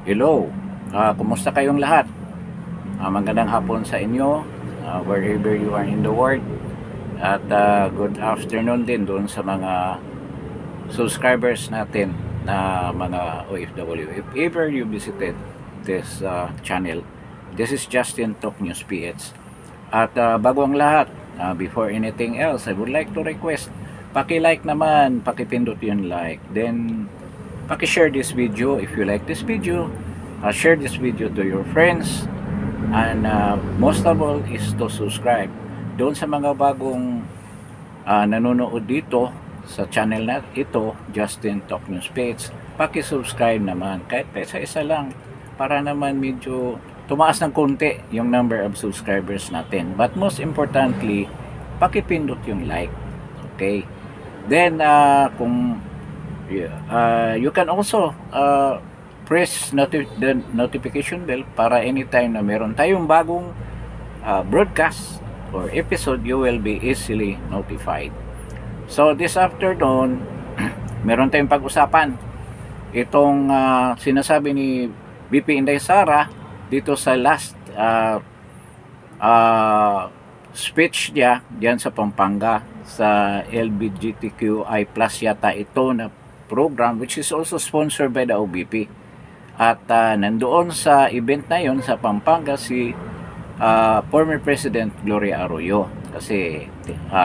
Hello, kumusta kayong lahat? Magandang hapon sa inyo, wherever you are in the world. At good afternoon din doon sa mga subscribers natin na mga OFW. If ever you visited this channel, this is Justin Talk News PH. At bago ang lahat, before anything else, I would like to request, paki-like naman, paki-pindot yung like. Then, paki-share this video if you like this video. Share this video to your friends. And most of all is to subscribe. Doon sa mga bagong nanonood dito sa channel na ito, Justin Talk News Page, paki-subscribe naman kahit isa-isa lang para naman medyo tumaas ng konti yung number of subscribers natin. But most importantly, paki-pindot yung like. Okay? Then kung you can also press the notification bell para anytime na meron tayong bagong broadcast or episode, you will be easily notified. So this afternoon, meron tayong pag-usapan itong sinasabi ni VP Inday Sara dito sa last speech niya diyan sa Pampanga sa LGBTQI+ yata ito na program, which is also sponsored by the OBP. At nandoon sa event na yon sa Pampanga si former President Gloria Arroyo, kasi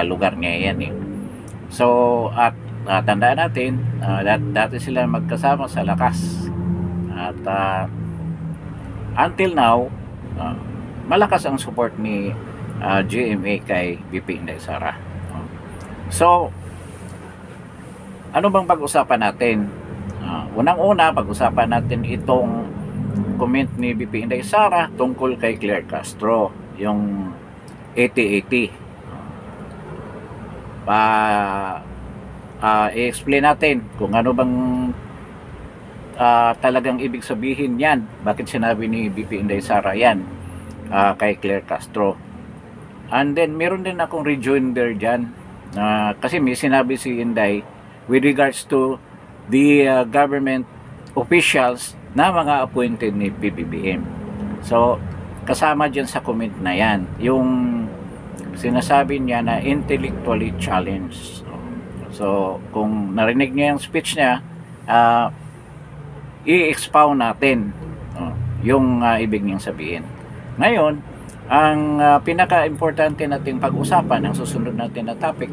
lugar niya yan eh. So at tandaan natin, dati sila magkasama sa lakas. At until now, malakas ang support ni GMA kay VP Inday Sara. So ano bang pag-usapan natin? Unang-una, pag-usapan natin itong comment ni VP Inday Sara tungkol kay Claire Castro, yung 80-80. I-explain natin kung ano bang talagang ibig sabihin yan. Bakit sinabi ni VP Inday Sara yan kay Claire Castro. And then, meron din akong rejoinder dyan. Kasi may sinabi si Inday with regards to the government officials na mga appointed ni PBBM. So, kasama dyan sa comment na yan, yung sinasabi niya na intellectually challenged. So, kung narinig niya yung speech niya, i-expound natin yung ibig niyang sabihin. Ngayon, ang pinaka-importante nating pag-usapan, ang susunod natin na topic,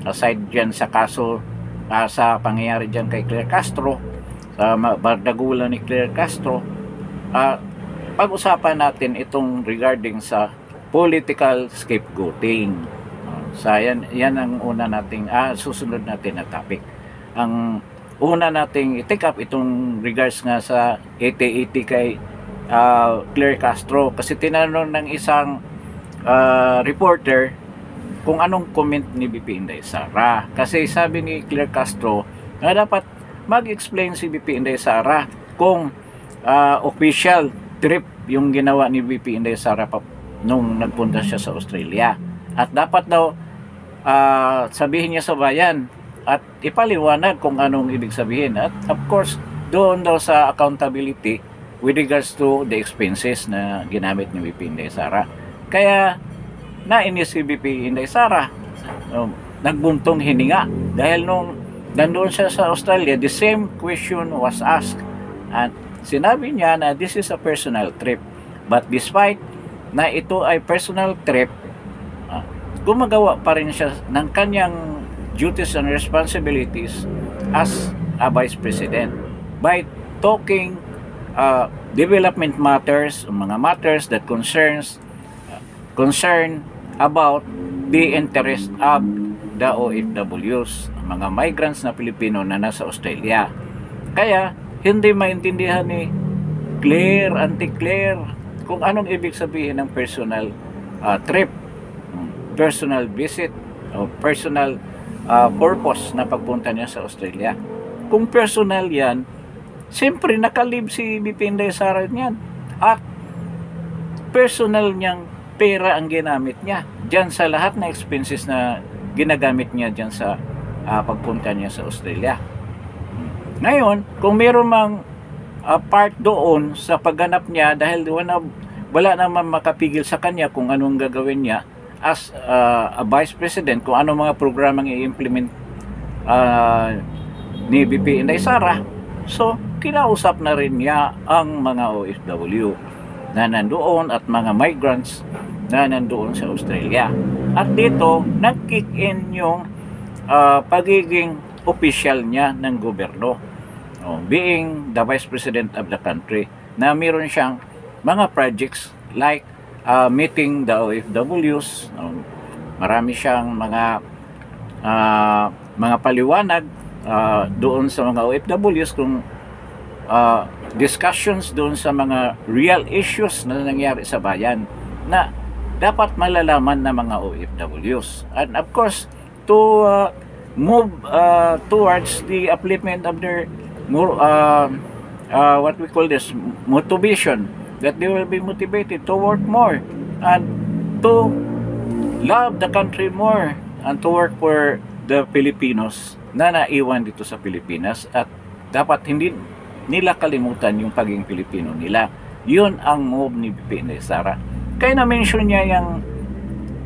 aside dyan sa kaso sa pangyayari dyan kay Claire Castro, sa bardagulan ni Claire Castro, pag-usapan natin itong regarding sa political scapegoating. Yan ang una nating susunod natin na topic. Ang una nating i-take up itong regards nga sa 80-80 kay Claire Castro, kasi tinanong ng isang reporter kung anong comment ni VP Inday Sara. Kasi sabi ni Claire Castro na dapat mag-explain si VP Inday Sara kung official trip yung ginawa ni VP Inday Sara nung nagpunta siya sa Australia. At dapat daw sabihin niya sa bayan at ipaliwanag kung anong ibig sabihin. At of course, doon daw sa accountability with regards to the expenses na ginamit ni VP Inday Sara. Kaya nainis si VP Inday Sara, nagbuntong hininga dahil nung nandoon siya sa Australia, the same question was asked at sinabi niya na this is a personal trip, but despite na ito ay personal trip, gumagawa pa rin siya ng kanyang duties and responsibilities as a Vice President by talking development matters, mga matters that concern about the interest of the OFWs, mga migrants na Pilipino na nasa Australia. Kaya hindi maintindihan ni Claire, Auntie Claire, kung anong ibig sabihin ng personal trip, personal visit, o personal purpose na pagpunta niya sa Australia. Kung personal yan, siyempre nakalib si VP Inday Sara niyan. At personal niyang pera ang ginamit niya dyan sa lahat na expenses na ginagamit niya dyan sa pagpunta niya sa Australia. Ngayon, kung meron mang part doon sa pagganap niya dahil wala naman makapigil sa kanya kung anong gagawin niya as a Vice President, kung anong mga programang i-implement ni BP Inday Sara. So, kinausap na rin niya ang mga OFW na nandoon at mga migrants na nandoon sa Australia. At dito, nag-kick in yung pagiging official niya ng gobyerno, being the Vice President of the country, na meron siyang mga projects like meeting the OFWs. Marami siyang mga paliwanag doon sa mga OFWs kung discussions doon sa mga real issues na nangyari sa bayan na dapat malalaman ng mga OFWs. And of course, to move towards the upliftment of their what we call this motivation, that they will be motivated to work more and to love the country more and to work for the Filipinos na naiwan dito sa Pilipinas, at dapat hindi nila kalimutan yung pagiging Pilipino nila. Yun ang move ni BP Inday Sara. Kaya na-mention niya yung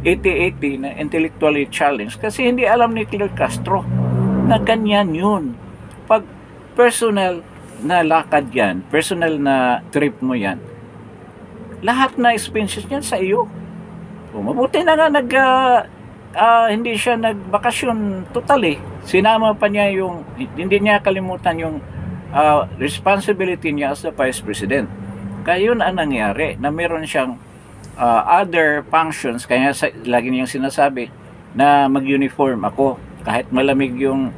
80-80 na intellectually challenged kasi hindi alam ni Claire Castro na ganyan yun. Pag personal na lakad yan, personal na trip mo yan, lahat na expenses niyan sa iyo. Mabuti na nga hindi siya nagbakasyon totally. Sinama pa niya yung, hindi niya kalimutan yung responsibility niya as the Vice President. Kaya yun ang nangyari, na meron siyang other functions. Kaya lagi niyang sinasabi na mag-uniform ako kahit malamig yung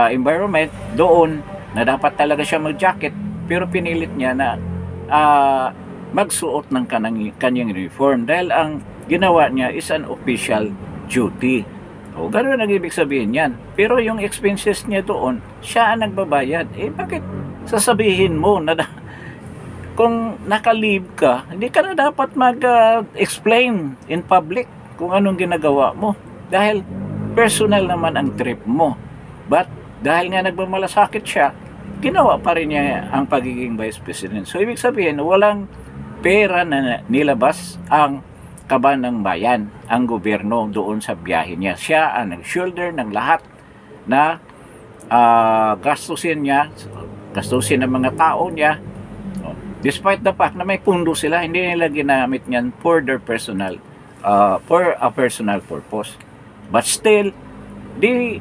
environment doon, na dapat talaga siya mag-jacket, pero pinilit niya na magsuot ng kanyang uniform dahil ang ginawa niya is an official duty. O gano'n ang ibig sabihin yan. Pero yung expenses niya doon, siya ang nagbabayad. Bakit sasabihin mo na kung naka-leave ka, hindi ka na dapat mag-explain in public kung anong ginagawa mo dahil personal naman ang trip mo. But dahil nga nagmamalasakit siya, ginawa pa rin niya ang pagiging Vice President. So ibig sabihin, walang pera na nilabas ang kaban ng bayan, ang gobyerno doon sa biyahe niya. Siya ang nag-shoulder ng lahat na gastusin ng mga tao niya. Despite the fact na may pundo sila, hindi nila ginamit niyan for their personal, for a personal purpose. But still, they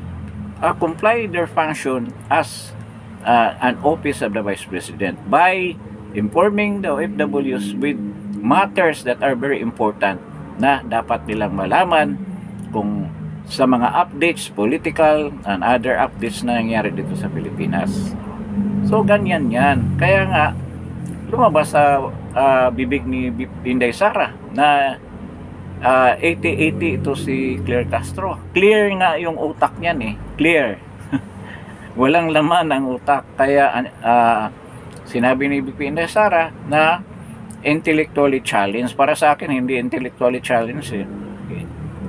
comply their function as an office of the Vice President by informing the OFWs with matters that are very important na dapat nilang malaman kung sa mga updates, political and other updates na nangyari dito sa Pilipinas. So ganyan yan. Kaya nga lumabas sa bibig ni Inday Sara na 80-80 ito si Claire Castro. Clear nga yung utak niyan clear. Walang laman ang utak. Kaya sinabi ni BP Inday Sara na intellectually challenged. Para sa akin, hindi intellectually challenged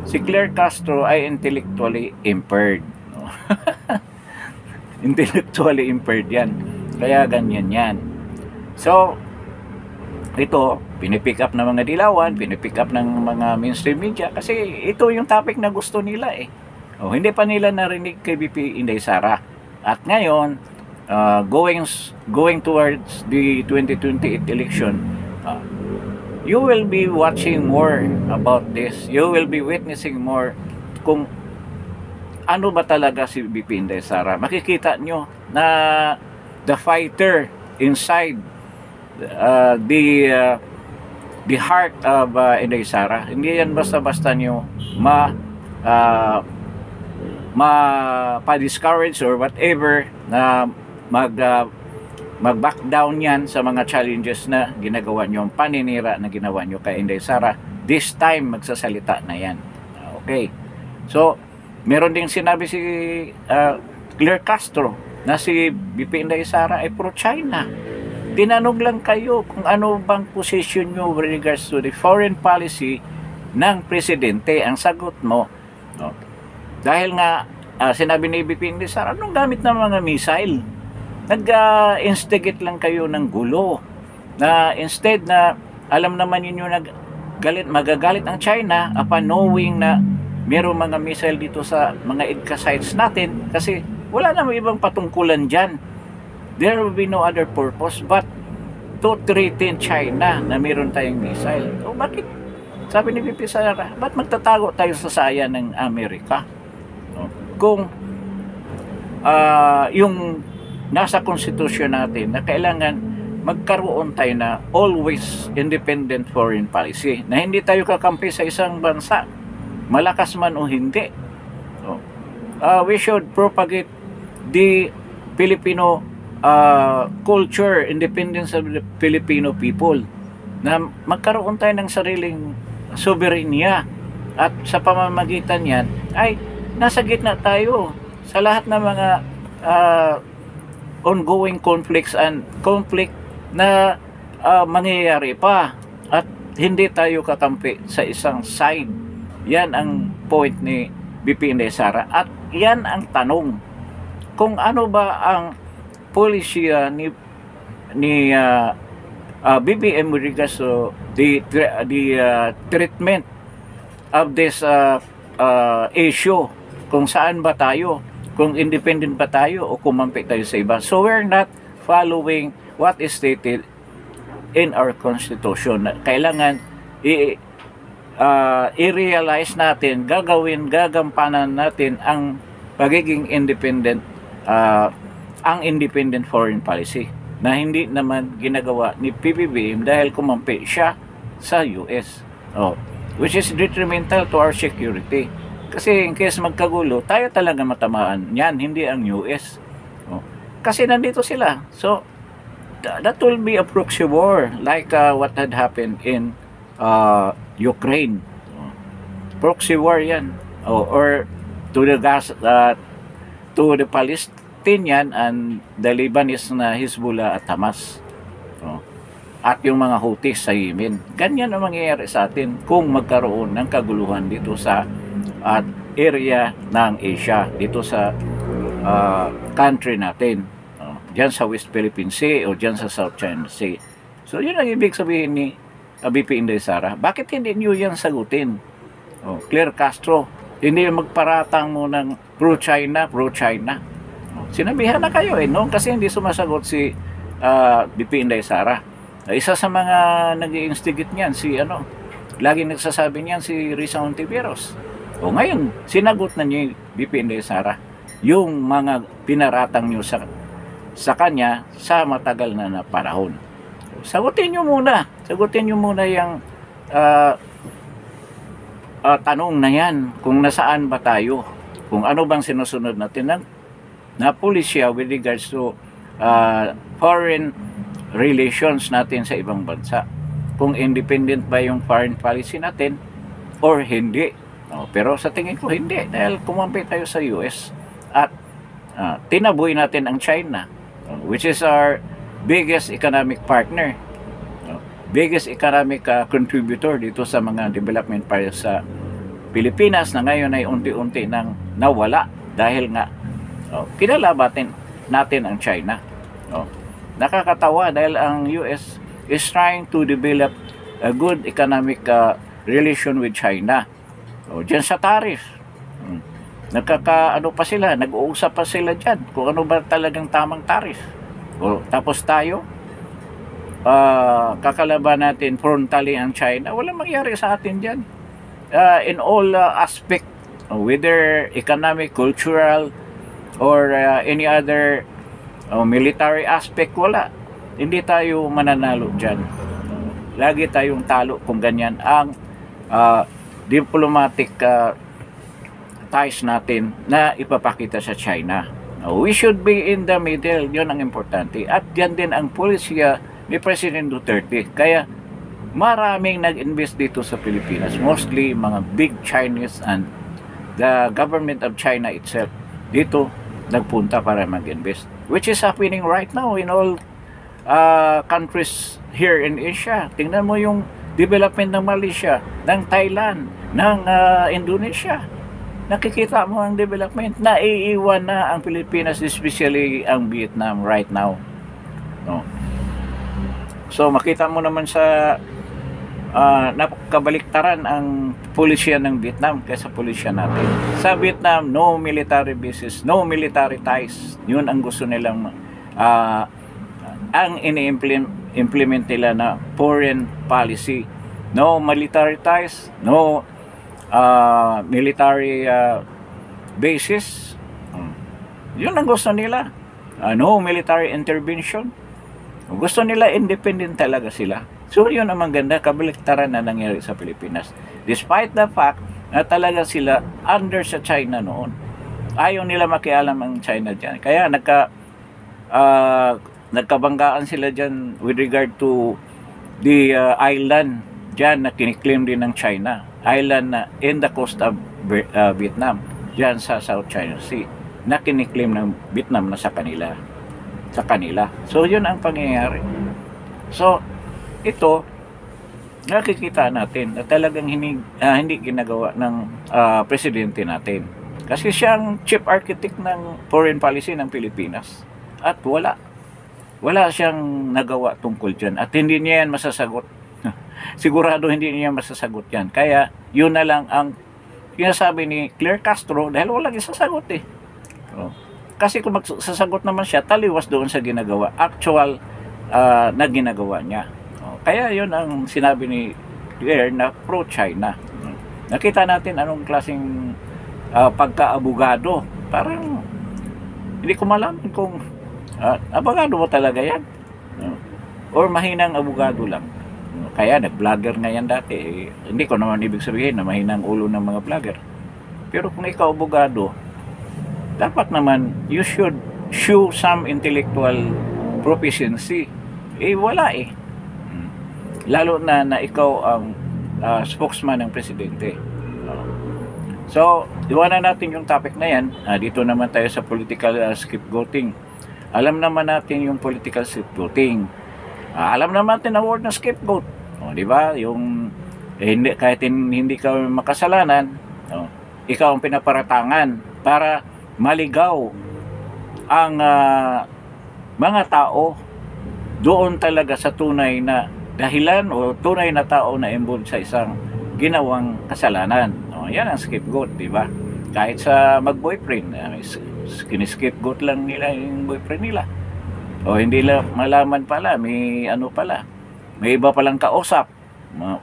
Si Claire Castro ay intellectually impaired. Intellectually impaired yan. Kaya ganyan yan. So, ito, pinipick up ng mga dilawan, pinipick up ng mga mainstream media kasi ito yung topic na gusto nila hindi pa nila narinig kay BP Inday Sara. At ngayon, going towards the 2028 election, you will be watching more about this. You will be witnessing more kung ano ba talaga si BP Inday Sara. Makikita nyo na the fighter inside the heart of Inday Sara. Hindi yan basta-basta nyo pa-discourage or whatever na mag-back down yan sa mga challenges na ginagawa nyo, ang paninira na ginawa nyo kay Inday Sara. This time, magsasalita na yan. Okay. So, meron ding sinabi si Claire Castro na si BP Inday Sara ay pro-China. Tinanong lang kayo kung ano bang position nyo with regards to the foreign policy ng presidente. Ang sagot mo, dahil nga sinabi ni BP Inday Sara, anong gamit ng mga missile? nag-instigate lang kayo ng gulo. Na instead na alam naman ninyo magagalit ang China upon knowing na mayroong mga missile dito sa mga EDCA sites natin kasi wala namang ibang patungkulan dyan. There will be no other purpose but to threaten China na meron tayong missile. O bakit? Sabi ni VP Sara, ba't magtatago tayo sa saya ng Amerika? No? Kung yung nasa konstitusyon natin na kailangan magkaroon tayo na always independent foreign policy, na hindi tayo kakampi sa isang bansa, malakas man o hindi. No? We should propagate the Filipino culture, independence of the Filipino people, na magkaroon tayo ng sariling soberenya, at sa pamamagitan yan ay nasa gitna tayo sa lahat ng mga ongoing conflict na mangyayari pa, at hindi tayo kakampi sa isang side. Yan ang point ni BP Inday Sara, at yan ang tanong kung ano ba ang polisiya ni BBM with regards to the treatment of this issue, kung saan ba tayo, kung independent ba tayo o kumampi tayo sa iba. So we're not following what is stated in our constitution. Kailangan i-realize natin, gagampanan natin ang pagiging independent, ang independent foreign policy na hindi naman ginagawa ni PBBM dahil kumampi siya sa US, which is detrimental to our security. Kasi in case magkagulo, tayo talaga matamaan yan, hindi ang US. Kasi nandito sila. So that will be a proxy war like what had happened in Ukraine. Proxy war yan. Or to the Palestinian and the Lebanese na Hezbollah at Hamas. At yung mga Houthis sa Yemen. Ganyan ang mangyayari sa atin kung magkaroon ng kaguluhan dito sa area ng Asia, dito sa country natin, dyan sa West Philippine Sea o dyan sa South China Sea. So yun ang ibig sabihin ni BP Inday Sara. Bakit hindi nyo yan sagutin? Claire Castro, hindi magparatang mo ng pro-China. Sinabihan na kayo noon kasi hindi sumasagot si BP Inday Sara. Isa sa mga nag-i-instigate niyan laging nagsasabi niyan si Risa Hontiveros. Ngayon sinagot na niya BP Inday Sara yung mga pinaratang niyo sa kanya sa matagal na panahon. Sagutin niyo muna yung tanong na yan, kung nasaan ba tayo, kung ano bang sinusunod natin na pulisya with regards to foreign relations natin sa ibang bansa, kung independent ba yung foreign policy natin or hindi. Pero sa tingin ko hindi, dahil kumampi tayo sa US at tinaboy natin ang China, which is our biggest economic partner, biggest economic contributor dito sa mga development para sa Pilipinas, na ngayon ay unti-unti nang nawala dahil nga kinalabatin natin ang China. Nakakatawa dahil ang US is trying to develop a good economic relation with China. Diyan sa tariff, pa sila, nag-uusap pa sila dyan kung ano ba talagang tamang tariff. Tapos tayo, kakalaban natin frontally ang China. Walang mangyari sa atin dyan. In all aspect, whether economic, cultural, or any other military aspect, wala. Hindi tayo mananalo dyan. Lagi tayong talo kung ganyan ang diplomatic ties natin na ipapakita sa China. We should be in the middle. Yun ang importante. At yan din ang polisiya ni President Duterte. Kaya maraming nag-invest dito sa Pilipinas. Mostly mga big Chinese and the government of China itself. Dito nagpunta para mag-invest. Which is happening right now in all countries here in Asia. Tingnan mo yung development ng Malaysia, ng Thailand, ng Indonesia. nakikita mo ang development. Naiiwan na ang Pilipinas, especially ang Vietnam right now. No? So makita mo naman sa napakabaliktaran ang pulisya ng Vietnam kaysa pulisya natin. Sa Vietnam, no military bases, no military ties. Yun ang gusto nilang ang ini-implement nila na foreign policy. No military ties, no military bases. Yun ang gusto nila. No military intervention. Gusto nila independent talaga sila. So yun ang maganda, kabaliktaran na nangyari sa Pilipinas. Despite the fact na talaga sila under sa China noon. Ayaw nila makialam ang China dyan. Kaya nagkabanggaan sila dyan with regard to the island dyan na kiniklaim din ng China. Island na in the coast of Vietnam, dyan sa South China Sea, na kiniklaim ng Vietnam na sa kanila. So yun ang pangyayari. So ito, nakikita natin na talagang hindi ginagawa ng presidente natin. Kasi siyang chief architect ng foreign policy ng Pilipinas. At wala siyang nagawa tungkol dyan. At hindi niya yan masasagot. Sigurado hindi niya masasagot yan. Kaya yun na lang ang sinasabi ni Claire Castro dahil walang isasagot eh. Kasi kung magsasagot naman siya, taliwas doon sa ginagawa. Actual na ginagawa niya. Kaya yun ang sinabi ni Claire na pro-China. Nakita natin anong klaseng pagka-abogado. Parang hindi ko malaman kung abogado mo talaga yan. Or mahinang abogado lang. Kaya nag-vlogger nga yan dati. Hindi ko naman ibig sabihin na mahinang ulo ng mga vlogger. Pero kung ikaw abogado, dapat naman you should show some intellectual proficiency. Wala eh. Lalo na ikaw ang spokesman ng presidente. So, iwanan natin yung topic na yan. Dito naman tayo sa political scapegoating. Alam naman natin yung political scapegoating. Alam naman natin ang word na scapegoat. Di ba? Yung kahit hindi ka makasalanan, ikaw ang pinaparatangan para maligaw ang mga tao doon talaga sa tunay na dahilan o tunay na tao na involved sa isang ginawang kasalanan. Yan ang scapegoat, di ba? Kahit sa mag-boyfriend, kiniscapegoat lang nila yung boyfriend nila. O hindi lang malaman pala, may ano pala, may iba palang kausap.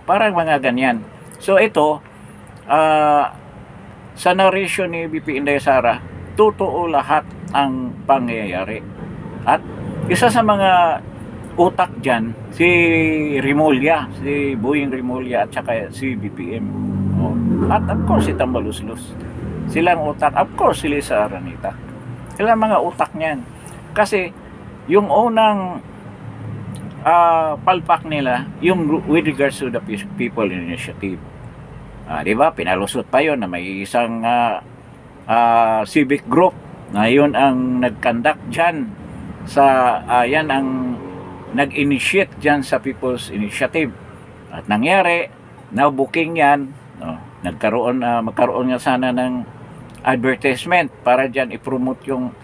Parang mga ganyan. So ito, sa narration ni BP Inday Sara, totoo lahat ang pangyayari. At isa sa mga utak dyan, si Remulla, si Boying Remulla at saka si BPM. At of course, si Tambaluslos. Silang utak. Of course, si Lisa Aranita. Silang mga utak niyan. Kasi, yung unang palpak nila, yung with regards to the People Initiative. Diba? Pinalusot pa yon na may isang civic group na yun ang nag-conduct dyan sa, yan ang nag-initiate dyan sa People's Initiative. At nangyari, na-booking yan, magkaroon nga sana ng advertisement para dyan i-promote yung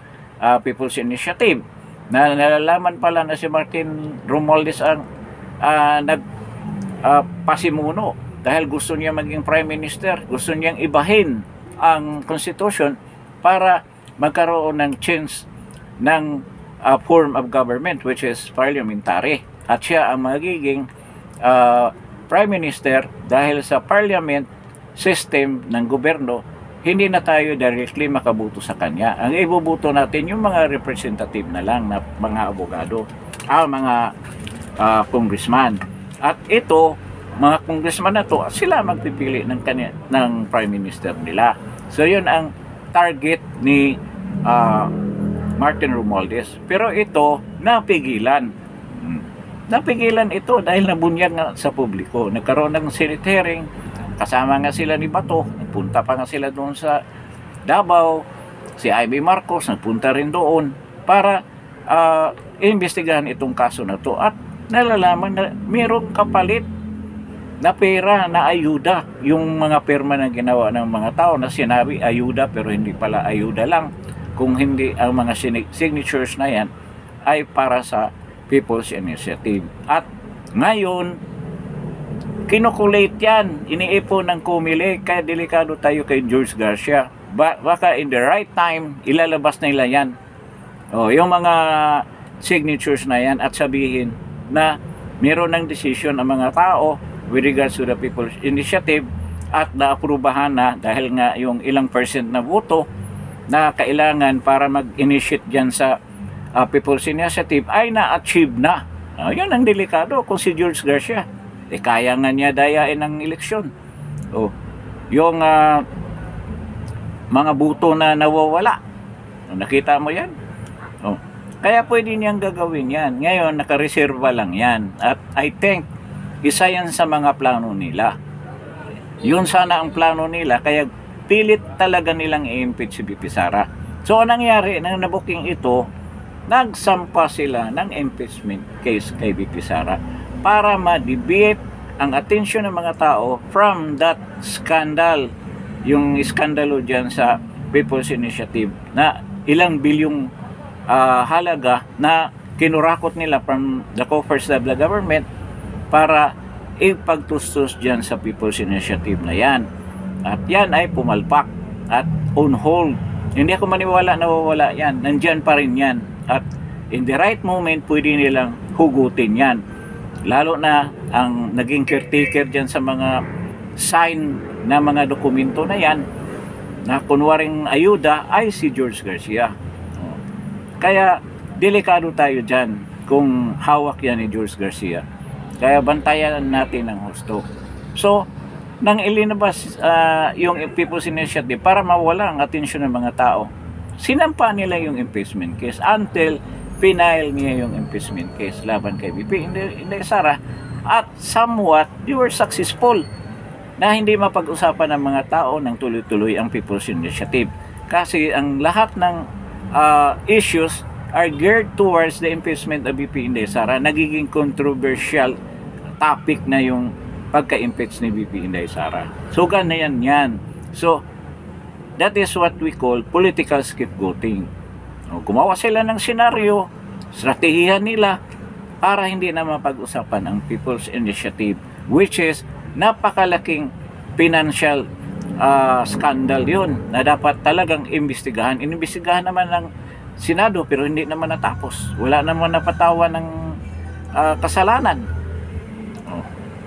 People's Initiative. Nalalaman pala na si Martin Romualdez ang pasimuno dahil gusto niya maging Prime Minister, gusto niyang ibahin ang Constitution para magkaroon ng change ng form of government which is parliamentary. At siya ang magiging Prime Minister dahil sa parliament system ng gobyerno, hindi na tayo directly makabuto sa kanya. Ang ibubuto natin yung mga representative na lang na mga abogado, mga congressman. At ito, mga congressman na to, sila magpipili ng Prime Minister nila. So yun ang target ni Martin Romualdez. Pero ito, napigilan. Napigilan ito dahil nabunyag nga sa publiko. Nagkaroon ng Senate hearing, kasama nga sila ni Bato, nagpunta pa nga sila doon sa Davao, si Amy Marcos nagpunta rin doon para imbestigahan itong kaso na to at nalalaman na mayroong kapalit na pera, na ayuda. Yung mga pirma na ginawa ng mga tao na sinabi ayuda pero hindi pala ayuda lang. Kung hindi ang mga signatures na yan ay para sa People's Initiative. At ngayon, kinukulate yan, iniipon ng Comelec, kaya delikado tayo kay George Garcia. Baka in the right time, ilalabas nila yan. Yung mga signatures na yan at sabihin na meron ng decision ang mga tao with regards to the People's Initiative at naaprubahan na dahil nga yung ilang percent na voto na kailangan para mag-initiate dyan sa People's Initiative ay na-achieve na. Yun ang delikado kung si George Garcia. Kaya nga niya dayain ng eleksyon. Yung mga buto na nawawala. Nakita mo yan? Kaya pwede niyang gagawin yan. Ngayon, nakareserva lang yan. At I think, isa yan sa mga plano nila. Yun sana ang plano nila. Kaya pilit talaga nilang i-impeach si BP Sara. So, anong nangyari? Nang nabuking ito, nagsampa sila ng impeachment case kay BP Sara para ma-deviate ang atensyon ng mga tao from that scandal. Yung iskandalo dyan sa People's Initiative na ilang bilyong halaga na kinurakot nila from the coffers of the government para ipagtustos dyan sa People's Initiative na yan. At yan ay pumalpak at on hold. Hindi ako maniwala na wawala yan. Nandyan pa rin yan. At in the right moment, pwede nilang hugutin yan. Lalo na ang naging caretaker dyan sa mga sign na mga dokumento na yan na kunwaring ayuda ay si George Garcia. Kaya delikado tayo dyan kung hawak yan ni George Garcia. Kaya bantayan natin ang husto. So, nang ilinabas yung People's Initiative para mawala ang atensyon ng mga tao, sinampa nila yung impeachment case until pinail niya yung impeachment case laban kay BP Inday Sara. At somewhat, they were successful na hindi mapag-usapan ng mga tao ng tuloy-tuloy ang People's Initiative. Kasi ang lahat ng issues are geared towards the impeachment of BP Inday Sara. Nagiging controversial topic na yung pagka-impeach ni BP Inday Sara. So, ganyan yan. So, that is what we call political scapegoating. Gumawa sila ng senaryo, strategiya nila para hindi na mapag-usapan ang People's Initiative, which is napakalaking financial scandal yun na dapat talagang imbestigahan. Inimbestigahan naman ng Senado pero hindi naman natapos. Wala naman napatawa ng kasalanan.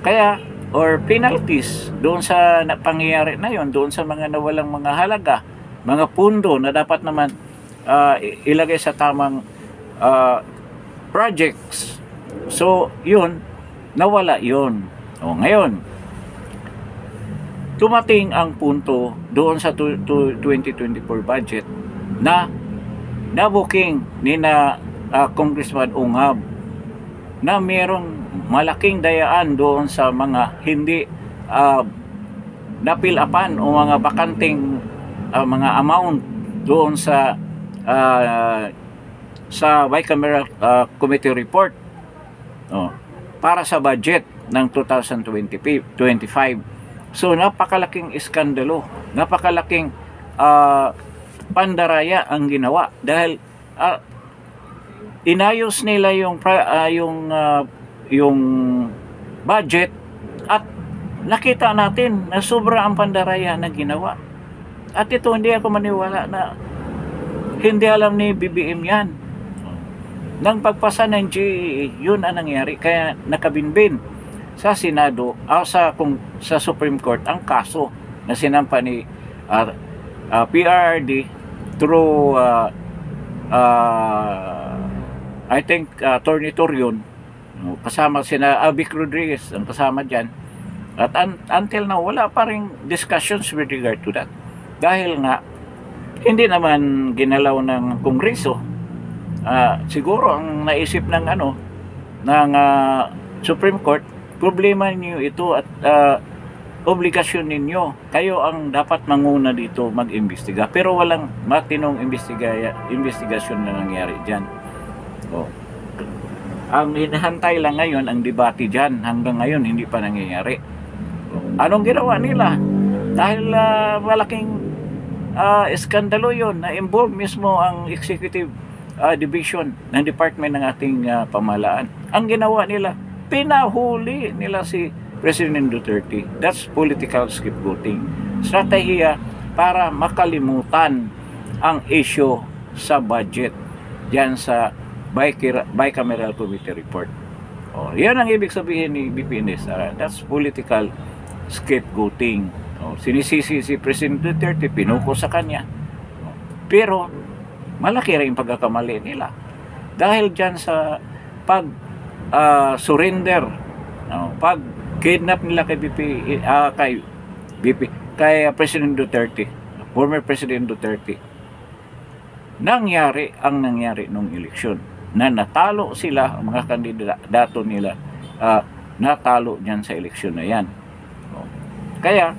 Kaya, or penalties doon sa pangyayari na yun, doon sa mga nawalang mga halaga, mga pundo na dapat naman ilagay sa tamang projects. So, yun, nawala yun. Ngayon, tumating ang punto doon sa 2024 budget na nabuking ni na Congressman Ungab na mayroong malaking dayaan doon sa mga hindi napilapan o mga bakanting mga amount doon sa bicameral committee report para sa budget ng 2025. So, napakalaking iskandalo, napakalaking pandaraya ang ginawa dahil inayos nila yung budget at nakita natin na sobra ang pandaraya na ginawa. At ito, hindi ako maniwala na hindi alam ni BBM yan. Nang pagpasa ng GEE, yun ang nangyari. Kaya nakabinbin sa Senado, sa Supreme Court ang kaso na sinampa ni PRRD through I think Attorney Torion, kasama sina Vic Rodriguez ang kasama dyan. At until now, wala pa rin discussions with regard to that. Dahil nga, hindi naman ginalaw ng Kongreso. Siguro ang naisip ng Supreme Court, problema niyo ito at obligasyon ninyo. Kayo ang dapat manguna dito mag-imbestiga. Pero walang matinong investigasyon na nangyari dyan. Ang hinahantay lang ngayon ang debate dyan. Hanggang ngayon hindi pa nangyayari. Anong ginawa nila? Dahil malaking iskandalo yun na involve mismo ang executive division ng department ng ating pamahalaan. Ang ginawa nila, pinahuli nila si President Duterte. That's political scapegoating. Strategiya para makalimutan ang issue sa budget diyan sa bicameral committee report. Yan ang ibig sabihin ni BP Inday-Sara. That's political scapegoating. Sinisisi si President Duterte, pinuko sa kanya. Pero malaki rin pagkakamali nila. Dahil dyan sa surrender, pag kidnap nila kay kay President Duterte, former President Duterte, nangyari nung eleksyon na natalo sila, ang mga kandidato nila natalo dyan sa eleksyon na yan. Kaya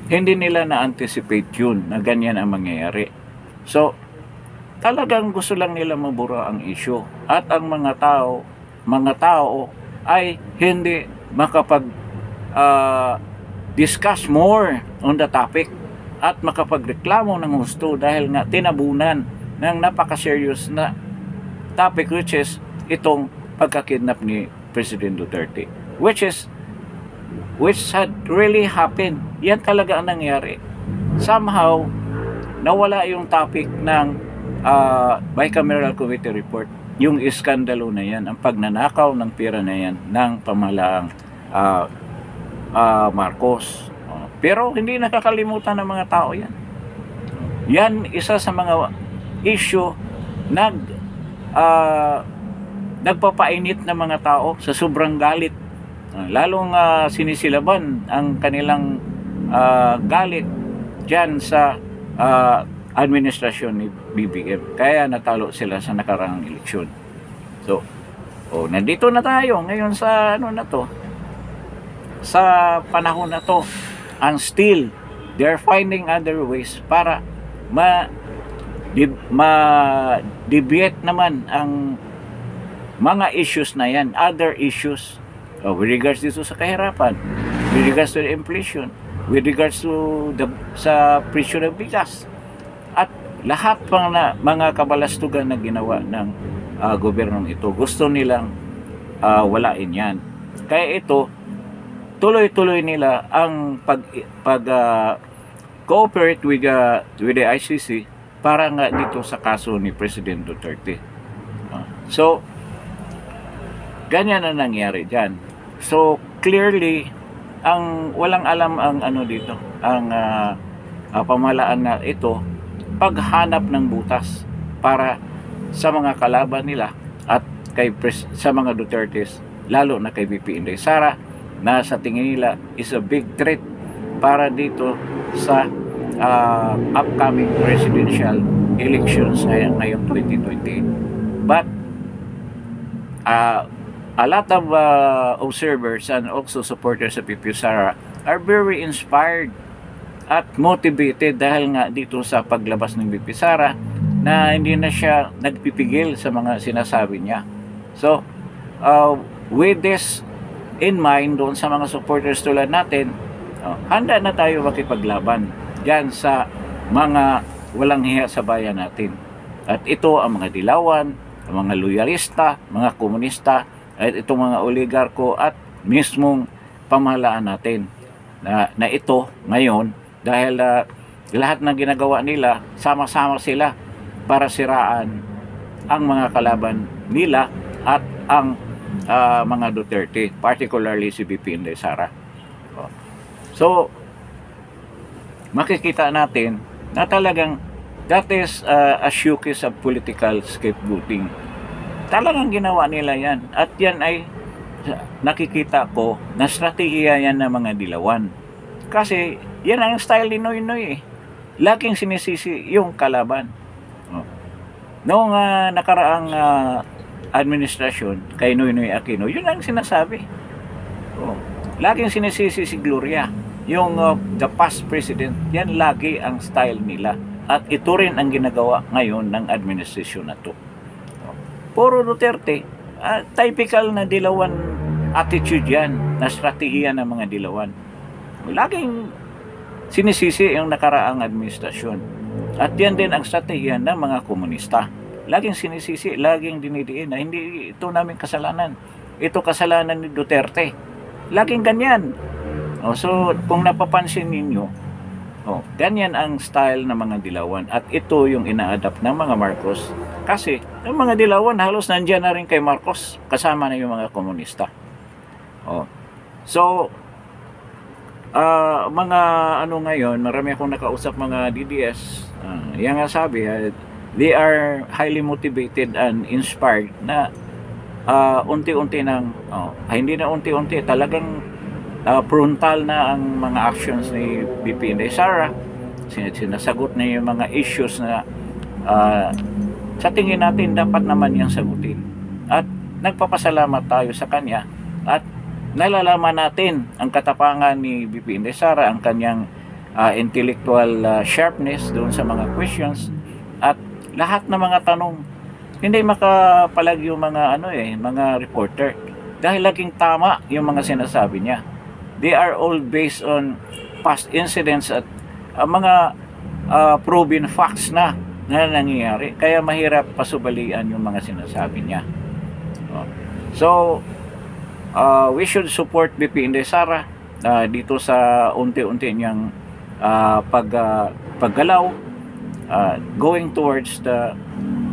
hindi nila na-anticipate yun na ganyan ang mangyayari. So talagang gusto lang nila mabura ang issue at ang mga tao ay hindi makapag discuss more on the topic at makapagreklamo ng gusto dahil nga tinabunan ng napaka-serious na topic, which is itong pagkakidnap ni President Duterte, which had really happened. Yan talaga ang nangyari. Somehow nawala yung topic ng bicameral committee report, yung iskandalo na yan, ang pagnanakaw ng pera na yan ng pamahalaang Marcos. Pero hindi nakakalimutan ng mga tao yan. Yan isa sa mga issue nagpapainit ng mga tao sa sobrang galit. Lalong sinisilaban ang kanilang galit dyan sa administrasyon ni BBM. Kaya natalo sila sa nakaraang eleksyon. So, nandito na tayo ngayon sa sa panahon na to. And still, they're finding other ways para ma-deviate naman ang mga issues na yan, other issues with regards dito sa kahirapan, with regards to the inflation, with regards to sa presyo ng bigas, at lahat pang mga kabalastugan na ginawa ng gobyernong ito. Gusto nilang walain yan. Kaya ito, tuloy-tuloy nila ang cooperate with the ICC para nga dito sa kaso ni President Duterte. So ganyan na nangyari dyan. So clearly ang walang alam ang dito, ang pamahalaan na ito, paghanap ng butas para sa mga kalaban nila at sa mga Dutertes, lalo na kay BP Inday-Sara, na sa tingin nila is a big threat para dito sa upcoming presidential elections ngayong 2028. But a lot of observers and also supporters of BP Sara are very inspired at motivated dahil nga dito sa paglabas ng BP Sara na hindi na siya nagpipigil sa mga sinasabi niya. So with this in mind, doon sa mga supporters tulad natin, handa na tayo makipaglaban dyan sa mga walang hiya sa bayan natin. At ito ang mga dilawan, ang mga loyalista, mga komunista, at itong mga oligarko at mismong pamahalaan natin na ito ngayon, dahil lahat ng ginagawa nila, sama-sama sila para siraan ang mga kalaban nila at ang mga Duterte, particularly si BP Inday-Sara. So makikita natin na talagang that is a showcase of political scapegoating. Talagang ginawa nila yan, at yan ay nakikita ko na strategiya yan ng mga dilawan, kasi yan ang style ni Noy Noy laging sinisisi yung kalaban. Noong nakaraang administrasyon kay Noynoy Aquino, yun ang sinasabi. Laging sinisisi si Gloria, yung the past president. Yan lagi ang style nila, at ito rin ang ginagawa ngayon ng administrasyon na to. Puro Duterte, typical na dilawan attitude yan, na strategiya ng mga dilawan. laging sinisisi yung nakaraang administrasyon. At yan din ang strategiya ng mga komunista. Laging sinisisi, laging dinidiin na hindi ito namin kasalanan. Ito kasalanan ni Duterte. Laging ganyan. So, kung napapansin ninyo, ganyan ang style ng mga dilawan. At ito yung ina-adapt ng mga Marcos. Kasi, yung mga dilawan halos nandiyan na rin kay Marcos. Kasama na yung mga komunista. So, mga ngayon, marami akong nakausap mga DDS. Yan nga sabi, they are highly motivated and inspired na unti-unti nang, hindi na unti-unti, talagang frontal na ang mga actions ni BP Inday Sara. Sinasagot na yung mga issues na sa tingin natin dapat naman niyang sagutin. At nagpapasalamat tayo sa kanya at nalalaman natin ang katapangan ni BP Inday Sara, ang kanyang intellectual sharpness doon sa mga questions at lahat ng mga tanong. Hindi makapalag yung mga mga reporter dahil laging tama yung mga sinasabi niya. They are all based on past incidents at mga proven facts na nangyayari. Kaya mahirap pasubalian yung mga sinasabi niya. So, we should support BP Inday Sara dito sa unti-unti niyang paggalaw going towards the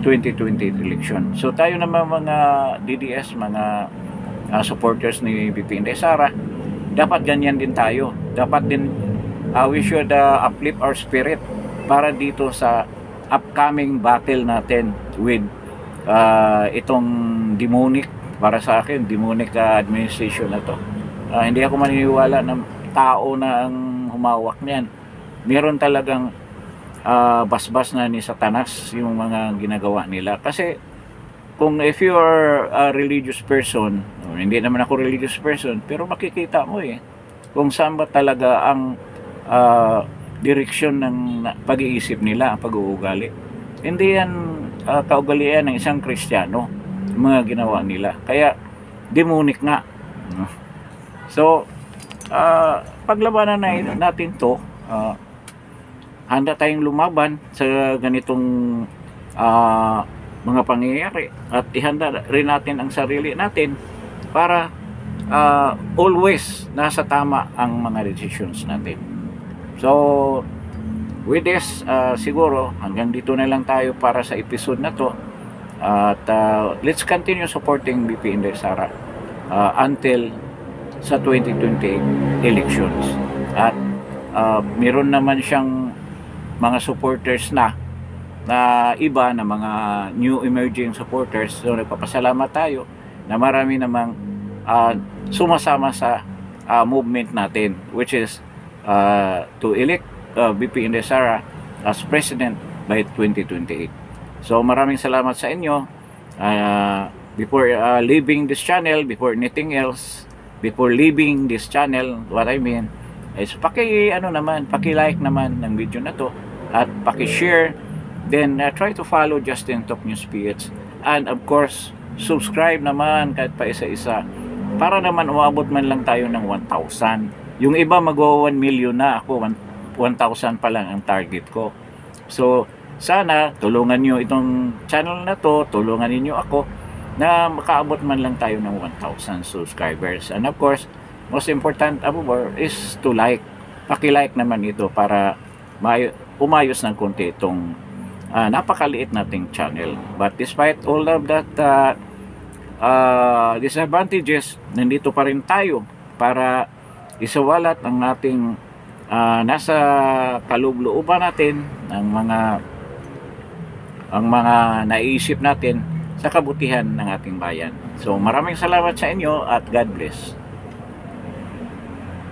2020 election. So tayo naman mga DDS, mga supporters ni BP Inday Sara, dapat ganyan din tayo. Dapat din we should uplift our spirit para dito sa upcoming battle natin with itong demonic, para sa akin, demonic administration na to. Hindi ako maniniwala ng tao na ang humawak niyan. Meron talagang basbas na ni Satanas yung mga ginagawa nila. Kasi kung if you are a religious person, hindi naman ako religious person, pero makikita mo kung saan ba talaga ang direksyon ng pag-iisip nila, ang pag-uugali. Hindi yan kaugalian ng isang Kristiyano, mga ginawa nila. Kaya demonic nga. So paglabanan natin to, handa tayong lumaban sa ganitong mga pangyayari at ihanda rin natin ang sarili natin para always nasa tama ang mga decisions natin. So with this, siguro hanggang dito na lang tayo para sa episode na to at let's continue supporting BP Inday Sara until sa 2020 elections. At meron naman siyang mga supporters na iba na mga new emerging supporters. So nagpapasalamat tayo na marami namang sumasama sa movement natin, which is to elect BP Inday Sara as president by 2028. So maraming salamat sa inyo. Before leaving this channel, before anything else, before leaving this channel, what I mean is paki-like naman ng video na to at paki-share, then try to follow Justin Top News PH, and of course subscribe naman kahit pa isa-isa para naman umabot man lang tayo ng 1,000. Yung iba magwa 1 million na, ako 1,000 pa lang ang target ko. So sana tulungan nyo itong channel na to, tulungan niyo ako na makaabot man lang tayo ng 1,000 subscribers. And of course, most important is to like. Paki-like naman ito para umayos ng konti itong napakaliit nating channel. But despite all of that disadvantages, nandito pa rin tayo para isawalat ang ating nasa kaloob-looban natin, ang mga naiisip natin sa kabutihan ng ating bayan. So maraming salamat sa inyo at God bless.